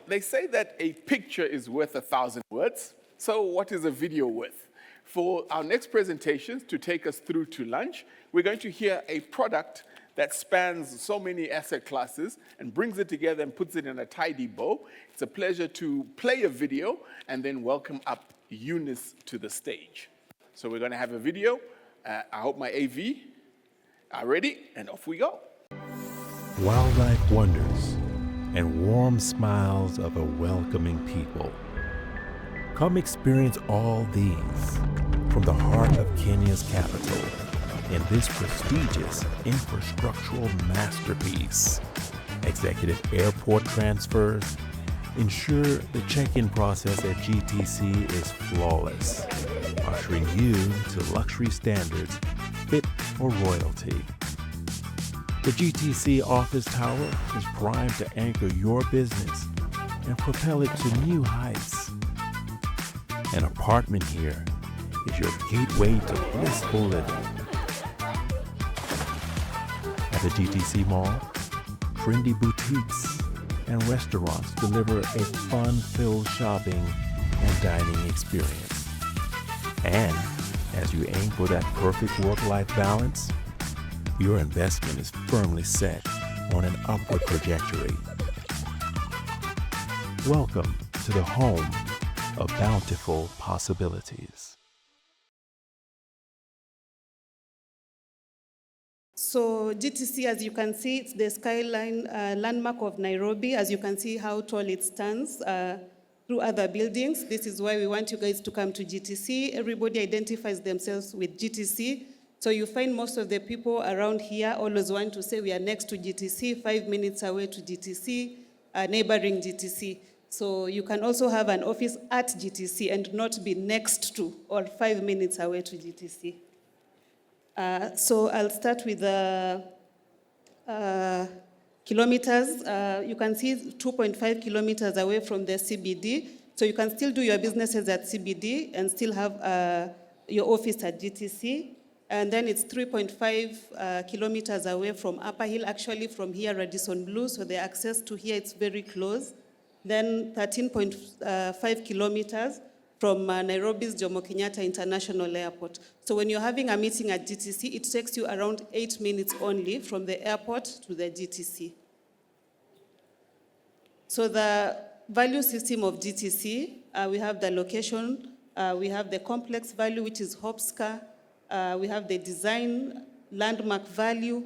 They say that a picture is worth 1,000 words. So what is a video worth? For our next presentations to take us through to lunch, we're going to hear a product that spans so many asset classes and brings it together and puts it in a tidy bow. It's a pleasure to play a video and then welcome up Eunice to the stage. So we're going to have a video. I hope my AV are ready, and off we go. Wildlife wonders and warm smiles of a welcoming people. Come experience all these from the heart of Kenya's capital in this prestigious infrastructural masterpiece. Executive airport transfers ensure the check-in process at GTC is flawless, ushering you to luxury standards fit for royalty. The GTC office tower is primed to anchor your business and propel it to new heights. An apartment here is your gateway to blissful living. At the GTC Mall, trendy boutiques and restaurants deliver a fun-filled shopping and dining experience. And as you aim for that perfect work-life balance, your investment is firmly set on an upward trajectory. Welcome to the home of bountiful possibilities. So GTC, as you can see, it's the skyline landmark of Nairobi. As you can see how tall it stands through other buildings. This is why we want you guys to come to GTC. Everybody identifies themselves with GTC. So you find most of the people around here always want to say we are next to GTC, 5 minutes away to GTC, neighboring GTC. So you can also have an office at GTC and not be next to or 5 minutes away to GTC. So I'll start with the kilometers. You can see 2.5 kilometers away from the CBD. So you can still do your businesses at CBD and still have your office at GTC. And then it's 3.5 kilometers away from Upper Hill, actually from here, Radisson Blu, so the access to here, it's very close. Then 13.5 kilometers from Nairobi's Jomo Kenyatta International Airport. So when you're having a meeting at GTC, it takes you around 8 minutes only from the airport to the GTC. So the value system of GTC, we have the location, we have the complex value, which is HOPSCA, we have the design, landmark value,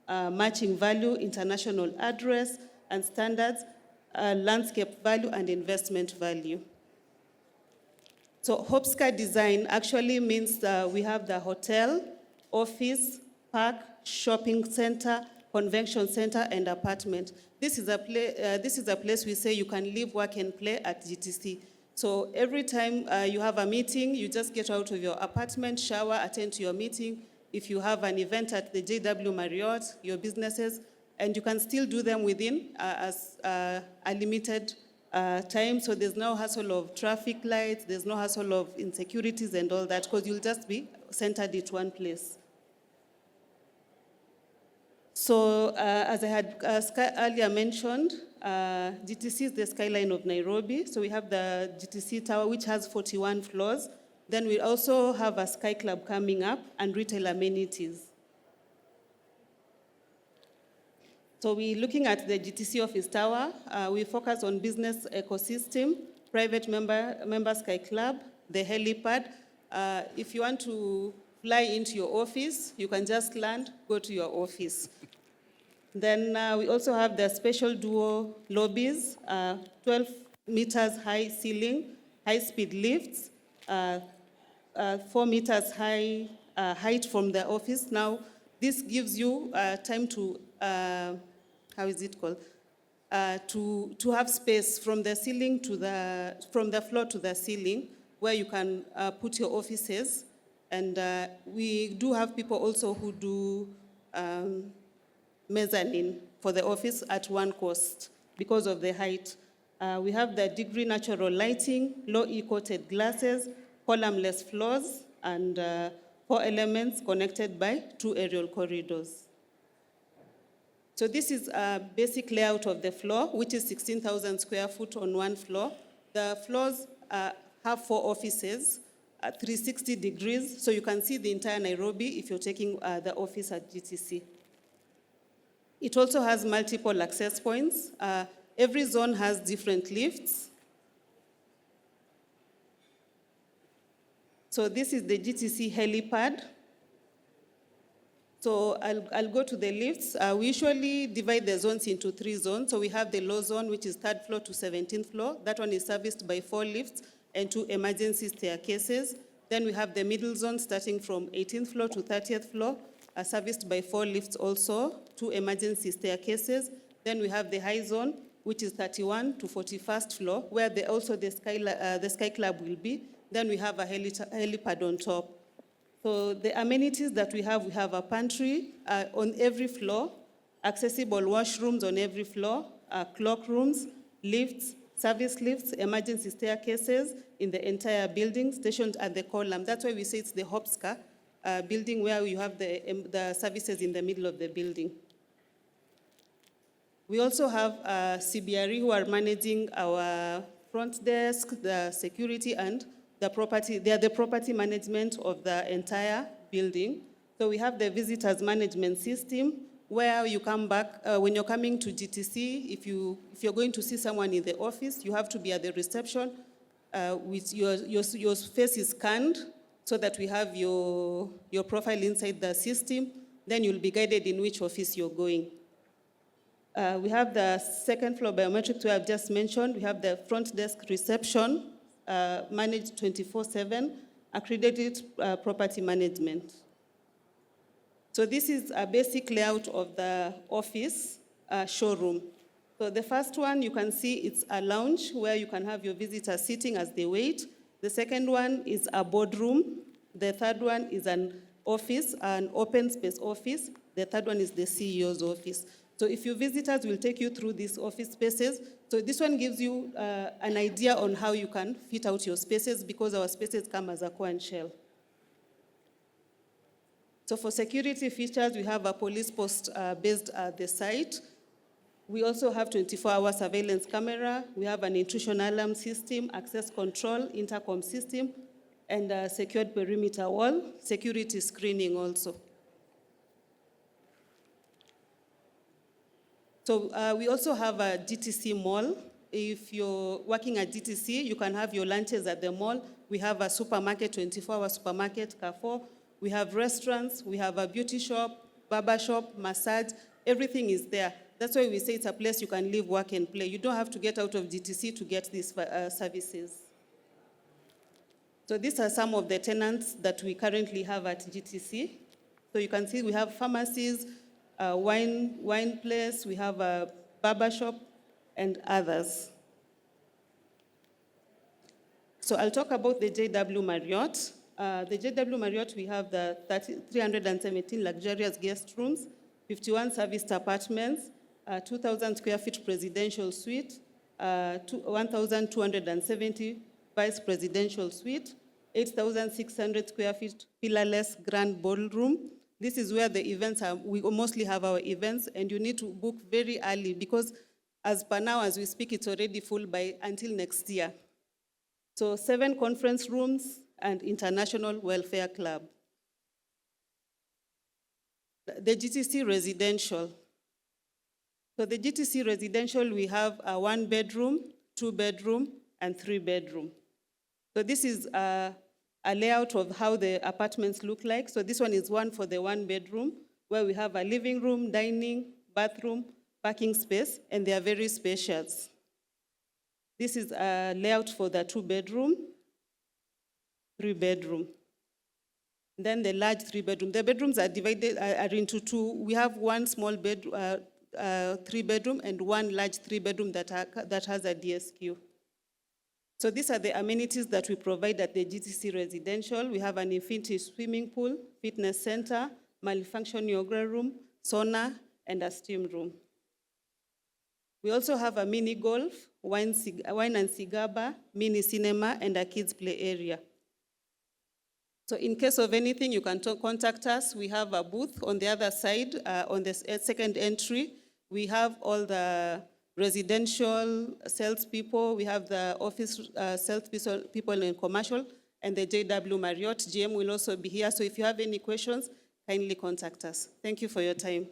matching value, international address and standards, landscape value, and investment value. So HOPSCA design actually means we have the hotel, office, park, shopping center, convention center, and apartment. This is a place we say you can live, work, and play at GTC. So every time you have a meeting, you just get out of your apartment, shower, attend to your meeting. If you have an event at the JW Marriott, your businesses, and you can still do them within a limited time. So there's no hassle of traffic lights, there's no hassle of insecurities and all that, because you'll just be centered at one place. So as I had earlier mentioned, GTC is the skyline of Nairobi. So we have the GTC Tower, which has 41 floors. Then we also have a Sky Club coming up and retail amenities. So we're looking at the GTC office tower. We focus on business ecosystem, private member Sky Club, the helipad. If you want to fly into your office, you can just land, go to your office. Then we also have the special duo lobbies, 12 meters high ceiling, high-speed lifts, 4 meters high height from the office. Now, this gives you time to, how is it called? To have space from the ceiling to from the floor to the ceiling, where you can put your offices. And we do have people also who do mezzanine for the office at one cost because of the height. We have the degree natural lighting, low E-coated glasses, columnless floors, and 4 elements connected by 2 aerial corridors. So this is a basic layout of the floor, which is 16,000 square foot on one floor. The floors have 4 offices at 360 degrees, so you can see the entire Nairobi if you're taking the office at GTC. It also has multiple access points. Every zone has different lifts. So this is the GTC helipad. So I'll go to the lifts. We usually divide the zones into 3 zones. So we have the low zone, which is 3rd floor to 17th floor. That one is serviced by 4 lifts and 2 emergency staircases. Then we have the middle zone starting from 18th floor to 30th floor, serviced by 4 lifts also, 2 emergency staircases. Then we have the high zone, which is 31 to 41st floor, where the Sky Club will be. Then we have a helipad on top. So the amenities that we have a pantry on every floor, accessible washrooms on every floor, clock rooms, lifts, service lifts, emergency staircases in the entire building, stationed at the column. That's why we say it's the Hopska building, where you have the services in the middle of the building. We also have CBRE who are managing our front desk, the security, and the property. They are the property management of the entire building. So we have the visitors management system, where you come back, when you're coming to GTC, if you're going to see someone in the office, you have to be at the reception with your face is scanned so that we have your profile inside the system. Then you'll be guided in which office you're going. We have the 2nd floor biometrics, where I've just mentioned. We have the front desk reception, managed 24/7, accredited property management. So this is a basic layout of the office showroom. So the first one, you can see it's a lounge where you can have your visitors sitting as they wait. The second one is a boardroom. The third one is an office, an open space office. The third one is the CEO's office. So if your visitors will take you through these office spaces, so this one gives you an idea on how you can fit out your spaces, because our spaces come as a core and shell. So for security features, we have a police post based at the site. We also have 24-hour surveillance camera. We have an intrusion alarm system, access control, intercom system, and a secured perimeter wall, security screening also. So we also have a GTC mall. If you're working at GTC, you can have your lunches at the mall. We have a supermarket, 24-hour supermarket, Carrefour. We have restaurants, we have a beauty shop, barber shop, massage, everything is there. That's why we say it's a place you can live, work, and play. You don't have to get out of GTC to get these services. So these are some of the tenants that we currently have at GTC. So you can see we have pharmacies, wine place, we have a barber shop, and others. So I'll talk about the JW Marriott. The JW Marriott, we have the 317 luxurious guest rooms, 51 serviced apartments, 2,000 square feet presidential suite, 1,270 vice presidential suite, 8,600 square feet pillarless grand ballroom. This is where the events are. We mostly have our events, and you need to book very early, because as per now, as we speak, it's already full by until next year. So 7 conference rooms and international welfare club. The GTC residential. So the GTC residential, we have a 1-bedroom, 2-bedroom, and 3-bedroom. So this is a layout of how the apartments look like. So this one is one for the 1-bedroom, where we have a living room, dining, bathroom, parking space, and they are very spacious. This is a layout for the 2-bedroom, 3-bedroom. Then the large 3-bedroom. The bedrooms are divided into 2. We have one small 3-bedroom and one large 3-bedroom that has a DSQ. So these are the amenities that we provide at the GTC residential. We have an infinity swimming pool, fitness center, multifunction yoga room, sauna, and a steam room. We also have a mini golf, wine and cigar bar, mini cinema, and a kids play area. So in case of anything, you can contact us. We have a booth on the other side, on the second entry. We have all the residential salespeople, we have the office salespeople in commercial, and the JW Marriott. GM will also be here, so if you have any questions, kindly contact us. Thank you for your time.